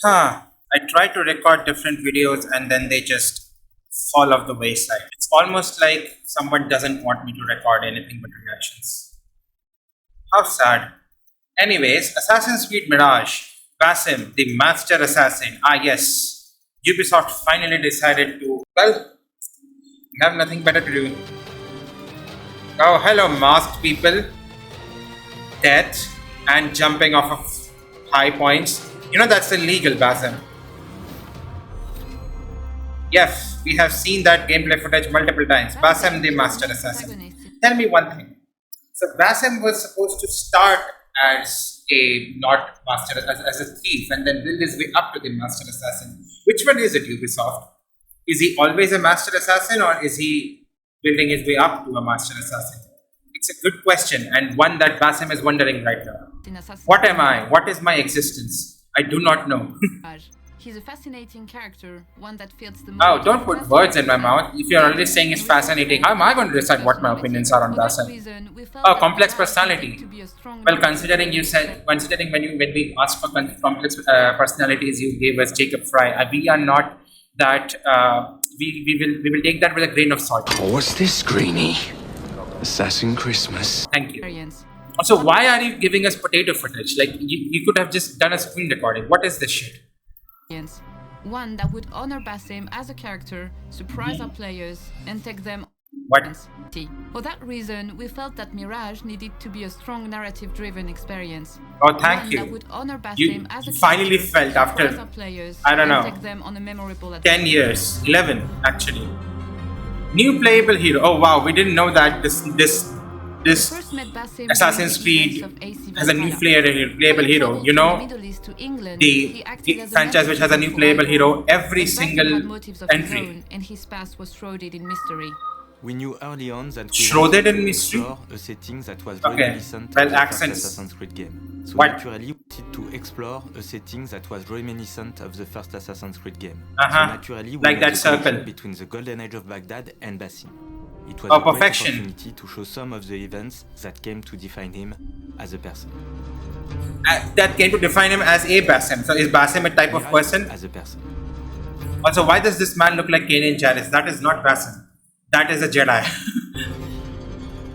I try to record different videos and then they just fall off the wayside. It's almost like someone doesn't want me to record anything but reactions. How sad. Anyways, Assassin's Creed Mirage, Basim, the master assassin. Ah, yes. Ubisoft finally decided to, well, we have nothing better to do. Oh, hello, masked people. Death and jumping off of high points. You know that's illegal, Basim. Yes, we have seen that gameplay footage multiple times. Basim, the master assassin. Tell me one thing. So Basim was supposed to start as a not master as a thief and then build his way up to the master assassin. Which one is it, Ubisoft? Is he always a master assassin or is he building his way up to a master assassin? It's a good question and one that Basim is wondering right now. What am I? What is my existence? I do not know. He's a fascinating character, one that feels the Oh, don't put words in my mouth. If you're already saying it's fascinating, how am I going to decide what my opinions are on Basim? Oh, complex personality. Well, considering when we asked for complex personalities, you gave us Jacob Fry. We are not that. We will take that with a grain of salt. What's this, Greenie? Assassin Christmas. Thank you. Also, why are you giving us potato footage? Like you could have just done a screen recording. What is this shit? One that would honor Basim as a character, surprise our players, and take them. What? For that reason, we felt that Mirage needed to be a strong narrative-driven experience. Oh, thank One you. That would honor Basim You as a finally character, felt after, surprise our players, I don't and know, take them on a memorable 10 adventure. years, 11 actually. New playable hero. Oh wow, we didn't know that this First met Basim Assassin's during Creed the events of AC has a new Valhalla. playable Having hero. traveled You from the know, Middle East to England, the he acted as a franchise which has a new messenger playable for hero Ivory. every But Basim single had motives of his entry. own, and his past was shrouded in mystery. We knew early on that we Shrouded wanted in to mystery? explore a setting that was Okay. reminiscent Well, of the first accents. Assassin's Creed game. So What? naturally, we wanted to explore a setting that was reminiscent of the first Assassin's Creed game. Uh-huh. So naturally, we Like made that a connection circle. between the Golden Age of Baghdad and Basim. It was Oh, a great perfection. opportunity to show some of the events that came to define him as a person. That came to define him as a Basim. So is Basim a type of Mirage person? as a person. Also, why does this man look like Kanan Jarrus? That is not Basim. That is a Jedi.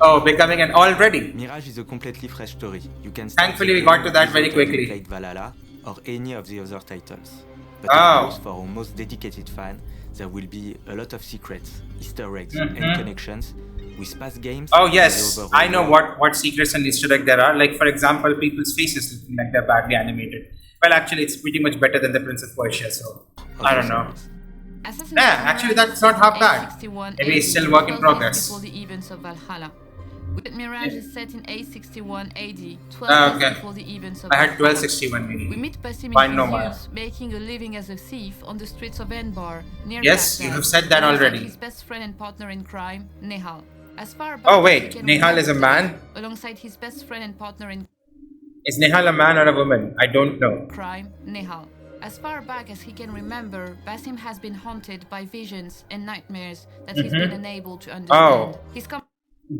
Oh, becoming an already. Mirage is a completely fresh story. You can start Thankfully, the we got game to that without very having quickly. played Valhalla or any of the other titles. But Oh. of course, for our most dedicated fan, there will be a lot of secrets, Easter eggs, and connections with past games. Oh and yes, the overall I know world. what secrets and Easter egg there are. Like for example, people's faces looking like they're badly animated. Well, actually, it's pretty much better than the Prince of Persia. So I don't know. Assassin's Yeah, Creed actually, Mirage that's not half is bad. A61 Maybe it's AD, still work in 12 progress. years before the events of Valhalla. With Mirage is set in A61 AD, 12 Ah, years okay. before the events of I had Valhalla. 1261 We maybe. meet Basim Fine, in no his matter. youth, making a living as a thief on the streets of Anbar, near Yes, Baghdad, you have said that alongside already. his best friend and partner in crime, Nehal. As far back Oh as wait, he can Nehal is a remember, man? alongside his best friend and partner in Is Nehal a man or a woman? I don't know. crime, Nehal. As far back as he can remember, Basim has been haunted by visions and nightmares that he's been unable to understand. He's come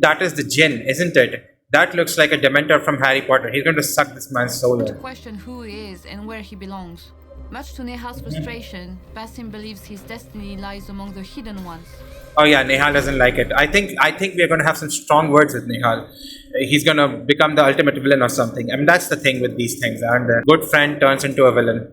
That is the Jinn, isn't it? That looks like a Dementor from Harry Potter. He's going to suck this man's soul to in. question who he is and where he belongs. Much to Nehal's frustration, Basim believes his destiny lies among the hidden ones. Oh yeah, Nehal doesn't like it. I think we are going to have some strong words with Nehal. He's going to become the ultimate villain or something. I mean, that's the thing with these things. And a good friend turns into a villain.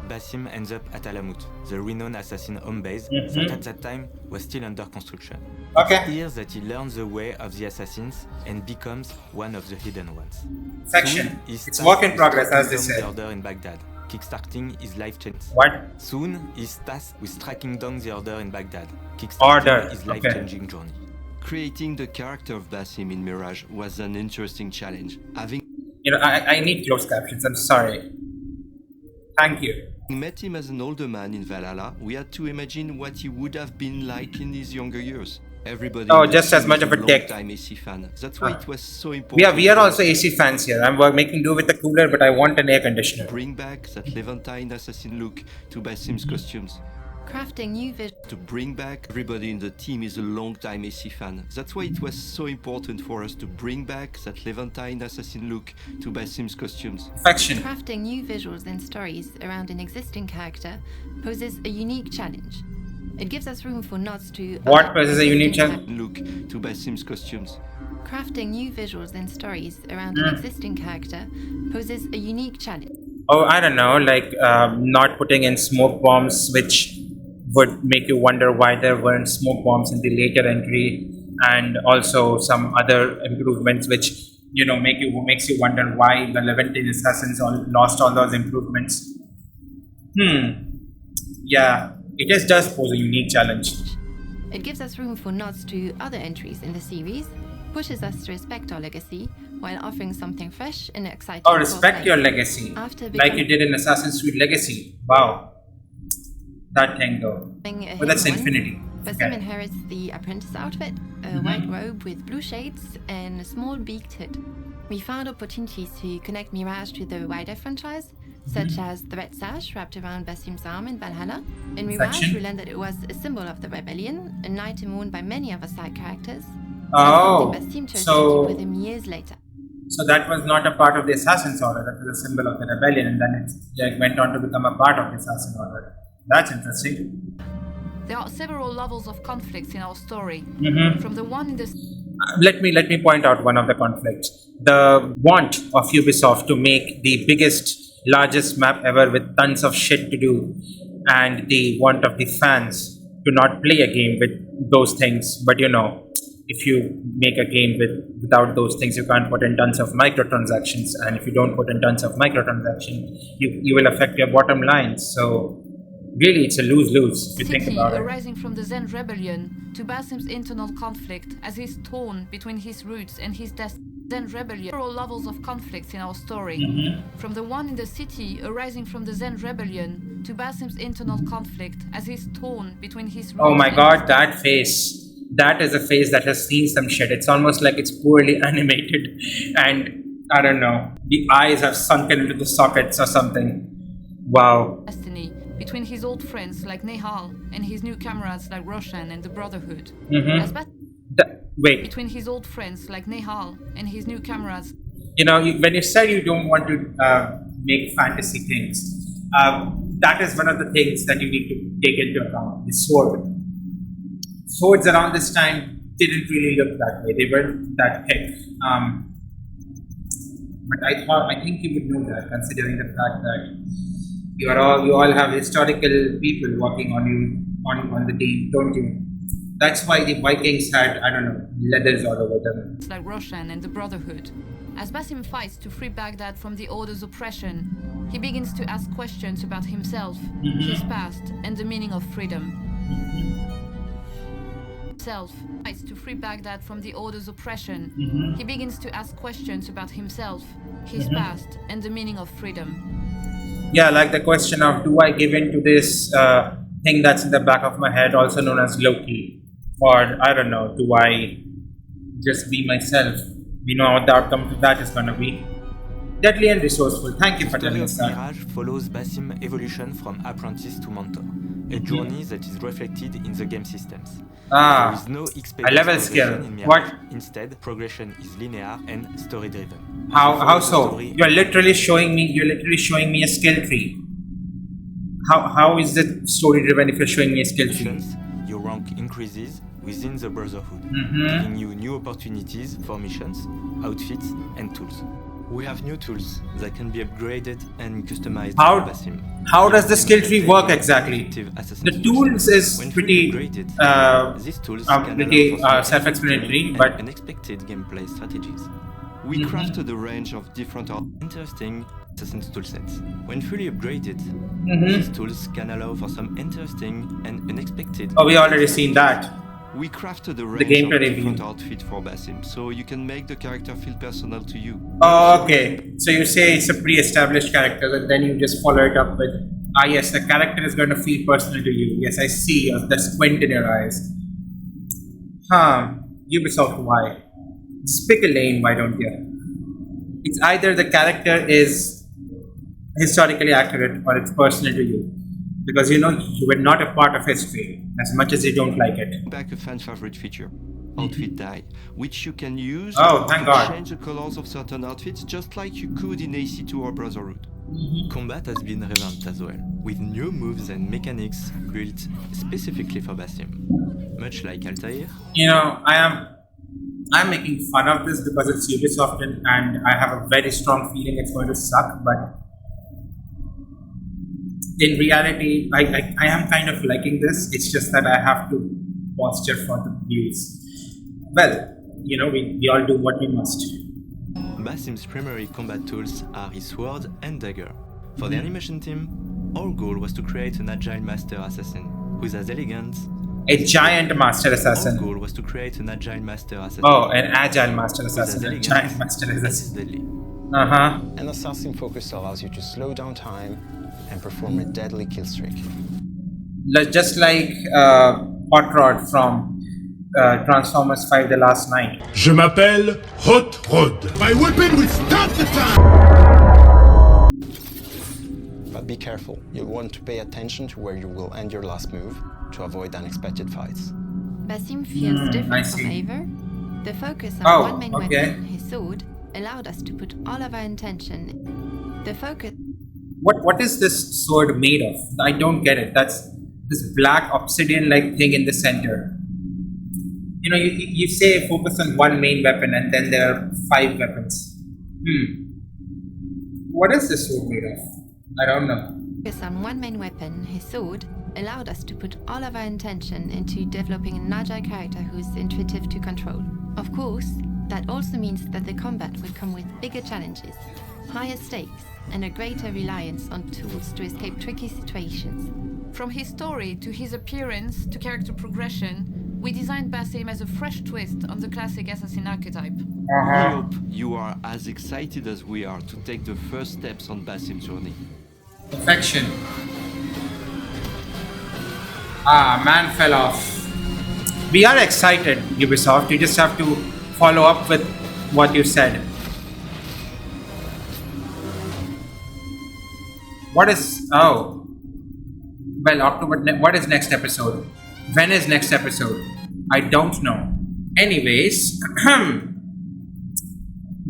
Basim ends up at Alamut, the renowned assassin home base that at that time was still under construction. Okay. It's here that he learns the way of the assassins and becomes one of the hidden ones. Section. Soon, he's It's tasked work in with progress, as tracking they down said. the order in Baghdad, kickstarting his life change. What? Soon, he's tasked with tracking down the order in Baghdad, kickstarting Order, his okay. life-changing journey. Creating the character of Basim in Mirage was an interesting challenge. Having You know, I need closed captions. I'm sorry. Thank you. met him as an older man in Valhalla, we had to imagine what he would have been like in his younger years. Everybody Oh, in the just as team much is of a dick. long-time AC fan. That's why it was so important. We are for also us AC fans here. I'm making do with the cooler, but I want an air conditioner. to bring back that Levantine assassin look to Basim's costumes. Crafting new visuals. To bring back everybody in the team is a long-time AC fan. That's why it was so important for us to bring back that Levantine assassin look to Basim's costumes. Perfection. Crafting new visuals and stories around an existing character poses a unique challenge. It gives us room for nods to What poses a unique challenge? Look to Basim's costumes. Crafting new visuals and stories around an existing character poses a unique challenge. Oh, I don't know, like not putting in smoke bombs, which would make you wonder why there weren't smoke bombs in the later entry, and also some other improvements which makes you wonder why the Levantine assassins lost all those improvements. Yeah, it just does pose a unique challenge. It gives us room for nods to other entries in the series, pushes us to respect our legacy while offering something fresh and exciting. Oh, respect your legacy, like you did in Assassin's Creed Legacy. Wow, that thing though. But that's Infinity. Basim inherits the apprentice outfit, a white robe with blue shades, and a small beaked hood. We found opportunities to connect Mirage to the wider franchise, such as the red sash wrapped around Basim's arm in Valhalla. In Mirage, we learned that it was a symbol of the rebellion, a item worn by many of our side characters. Oh, Basim chose to keep with him years later. So that was not a part of the Assassin's Order, that was a symbol of the rebellion, and then it went on to become a part of the Assassin's Order. That's interesting. There are several levels of conflicts in our story. From the one in the Let me point out one of the conflicts. The want of Ubisoft to make the biggest, largest map ever with tons of shit to do, and the want of the fans to not play a game with those things. But if you make a game without those things, you can't put in tons of microtransactions, and if you don't put in tons of microtransactions, you will affect your bottom line. So really, it's a lose-lose if you think about it. Arising from the Zen rebellion to Basim's internal conflict as he's torn between his roots and his destiny. Zen rebellion. Several levels of conflicts in our story. From the one in the city arising from the Zen rebellion to Basim's internal conflict as he's torn between his roots. Oh my god, that face. That is a face that has seen some shit. It's almost like it's poorly animated, and I don't know, the eyes have sunken into the sockets or something. Wow. Destiny between his old friends like Nehal and his new comrades like Roshan and the Brotherhood. Wait. Between his old friends like Nehal and his new comrades. When you said you don't want to make fantasy things, that is one of the things that you need to take into account. The sword. Swords around this time didn't really look that way. They weren't that thick. But I think you would know that, considering the fact that you all have historical people working on you on the team, don't you? That's why the Vikings had, I don't know, leathers all over them. Like Roshan and the Brotherhood. As Basim fights to free Baghdad from the Order's oppression, he begins to ask questions about himself, his past, and the meaning of freedom. Fights to free Baghdad from the Order's oppression, he begins to ask questions about himself, his past, and the meaning of freedom. Yeah, like the question of, do I give in to this thing that's in the back of my head, also known as Loki? Or, I don't know, do I just be myself? We know what the outcome of that is going to be. Deadly and resourceful. Thank you for telling us that. Mirage follows Basim's evolution from apprentice to mentor, a journey that is reflected in the game systems. There is no XP a level skill. In Mirage. What? Instead, progression is linear and story-driven. How so? You're literally showing me a skill tree. How is it story-driven if you're showing me a skill tree? Your rank increases within the Brotherhood, giving you new opportunities for missions, outfits, and tools. We have new tools that can be upgraded and customized by Basim. How does the skill tree work exactly? The tools is pretty these tools can self-explanatory, but unexpected gameplay strategies. We crafted a range of different interesting Assassin's toolsets. When fully upgraded, these tools can allow for some interesting and unexpected. Oh, we already seen that. We crafted a range of different outfits for Basim, so you can make the character feel personal to you. Oh, okay. So you say it's a pre-established character, and then you just follow it up with, yes, the character is going to feel personal to you. Yes, I see the squint in your eyes. Ubisoft, why? Just pick a lane, why don't you? It's either the character is historically accurate or it's personal to you. because you were not a part of history as much as you don't like it. Back a fan favorite feature, outfit dye, which you can use Oh, thank to God. change the colors of certain outfits just like you could in AC2 or Brotherhood. Combat has been revamped as well, with new moves and mechanics built specifically for Basim. Much like Altair, I'm making fun of this because it's Ubisoft and I have a very strong feeling it's going to suck, but in reality, I am kind of liking this. It's just that I have to posture for the views. Well, we all do what we must. Basim's primary combat tools are his sword and dagger. For the animation team, our goal was to create an agile master assassin who's as elegant. A giant master Our assassin. goal was to create an agile master assassin. Oh, an agile master who's as assassin. A elegant giant master as assassin. deadly. Uh-huh. An assassin focus allows you to slow down time and perform a deadly kill streak. Just like Hot Rod from Transformers 5 The Last Night. Je m'appelle Hot Rod. My weapon will stop the time! But be careful, you'll want to pay attention to where you will end your last move to avoid unexpected fights. Basim feels I different from see. Eivor. The focus on Oh, one main okay. weapon, his sword, allowed us to put all of our intention. The focus What is this sword made of? I don't get it. That's this black obsidian-like thing in the center. You say focus on one main weapon and then there are 5 weapons. What is this sword made of? I don't know. focus on one main weapon, his sword, allowed us to put all of our intention into developing an agile character who's intuitive to control. Of course, that also means that the combat will come with bigger challenges, higher stakes, and a greater reliance on tools to escape tricky situations. From his story to his appearance to character progression, we designed Basim as a fresh twist on the classic assassin archetype. We hope you are as excited as we are to take the first steps on Basim's journey. Perfection. Man fell off. We are excited, Ubisoft. You just have to follow up with what you said. What is... Oh. Well, what is next episode? When is next episode? I don't know. Anyways,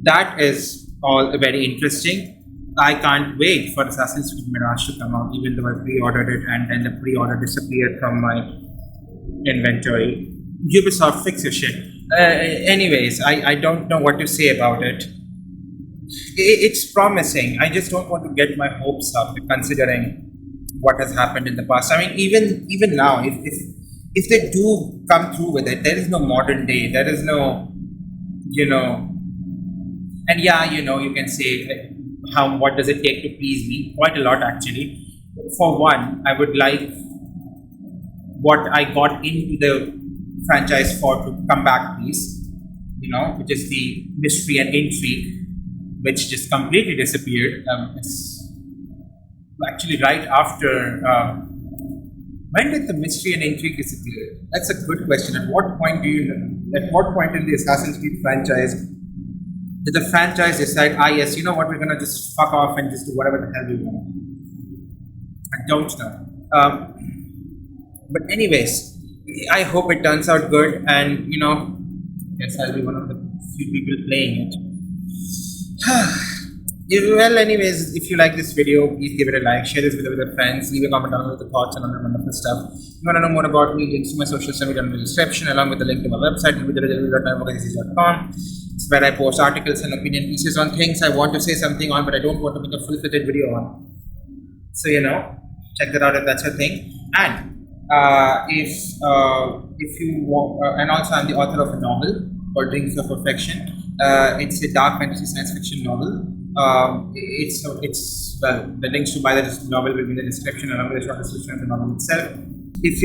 that is all very interesting. I can't wait for Assassin's Creed Mirage to come out, even though I pre-ordered it and then the pre-order disappeared from my inventory. Ubisoft, fix your shit. Anyways, I don't know what to say about it. It's promising. I just don't want to get my hopes up considering what has happened in the past. I mean, even now, if they do come through with it, there is no modern day. There is no, and yeah, you can say what does it take to please me? Quite a lot, actually. For one, I would like what I got into the franchise for to come back, please. Which is the mystery and intrigue, which just completely disappeared. It's actually right after. When did the mystery and intrigue disappear? That's a good question. At what point in the Assassin's Creed franchise did the franchise decide, yes, you know what, we're gonna just fuck off and just do whatever the hell we want? I don't know. But anyways, I hope it turns out good, and yes, I'll be one of the few people playing it. Well, anyways, if you like this video, please give it a like, share this with your friends, leave a comment down with the thoughts and other wonderful stuff. If you want to know more about me, links to my social media down in the description, along with the link to my website, www.nightwalker.com. It's where I post articles and opinion pieces on things I want to say something on, but I don't want to make a full-fledged video on. So, check that out if that's your thing. And if you want, and also I'm the author of a novel called Dreams of Perfection. It's a dark fantasy science fiction novel. The links to buy the novel will be in the description, along with the short description of the novel itself. If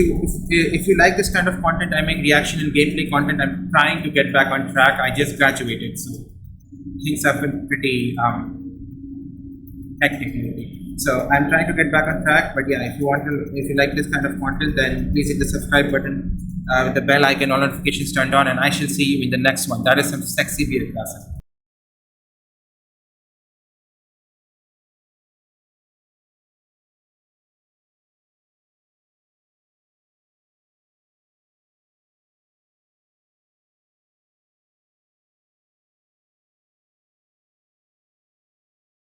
you like this kind of content, I make reaction and gameplay content. I'm trying to get back on track. I just graduated, so things have been pretty hectic lately. So I'm trying to get back on track. But yeah, if you like this kind of content, then please hit the subscribe button with the bell icon, all notifications turned on, and I shall see you in the next one. That is some sexy beard, Basim.